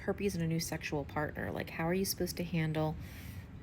herpes in a new sexual partner? Like, how are you supposed to handle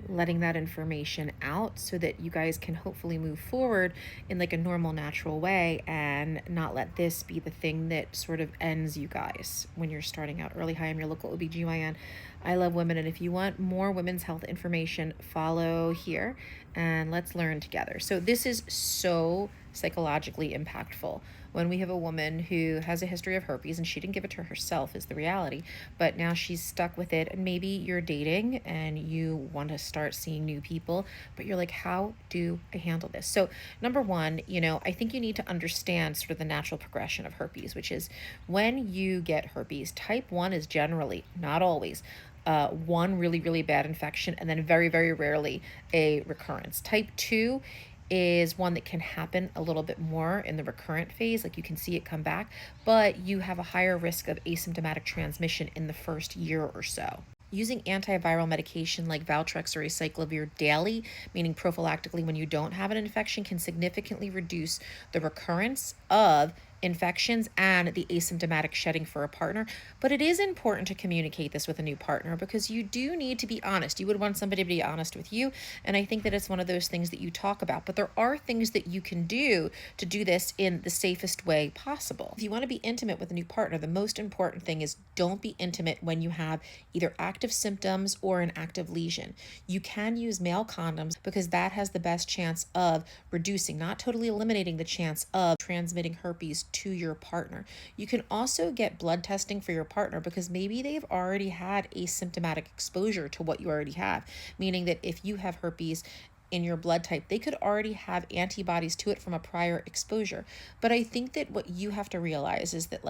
letting that information out so that you guys can hopefully move forward in like a normal, natural way and not let this be the thing that sort of ends you guys when you're starting out early? Hi, I'm your local OBGYN. I love women, and if you want more women's health information, follow here and let's learn together. So this is so psychologically impactful when we have a woman who has a history of herpes, and she didn't give it to herself, is the reality, but now she's stuck with it. And maybe you're dating and you want to start seeing new people, but you're like, how do I handle this? So number one, I think you need to understand sort of the natural progression of herpes, which is when you get herpes, type 1 is generally, not always, one really, really bad infection, and then very, very rarely a recurrence. Type 2 is one that can happen a little bit more in the recurrent phase, like you can see it come back, but you have a higher risk of asymptomatic transmission in the first year or so. Using antiviral medication like Valtrex or acyclovir daily, meaning prophylactically when you don't have an infection, can significantly reduce the recurrence of infections and the asymptomatic shedding for a partner. But it is important to communicate this with a new partner because you do need to be honest. You would want somebody to be honest with you. And I think that it's one of those things that you talk about. But there are things that you can do to do this in the safest way possible. If you want to be intimate with a new partner, the most important thing is don't be intimate when you have either active symptoms or an active lesion. You can use male condoms because that has the best chance of reducing, not totally eliminating, the chance of transmitting herpes to your partner. You can also get blood testing for your partner because maybe they've already had asymptomatic exposure to what you already have, meaning that if you have herpes in your blood type, they could already have antibodies to it from a prior exposure. But I think that what you have to realize is that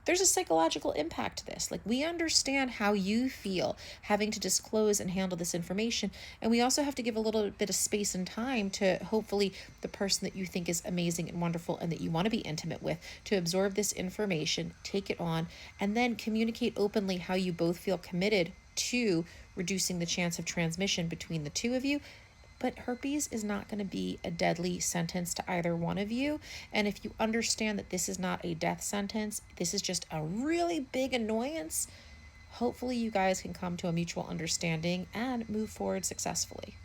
there's a psychological impact to this. We understand how you feel having to disclose and handle this information. And we also have to give a little bit of space and time to hopefully the person that you think is amazing and wonderful and that you want to be intimate with to absorb this information, take it on, and then communicate openly how you both feel committed to reducing the chance of transmission between the two of you. But herpes is not going to be a deadly sentence to either one of you. And if you understand that this is not a death sentence, this is just a really big annoyance, hopefully you guys can come to a mutual understanding and move forward successfully.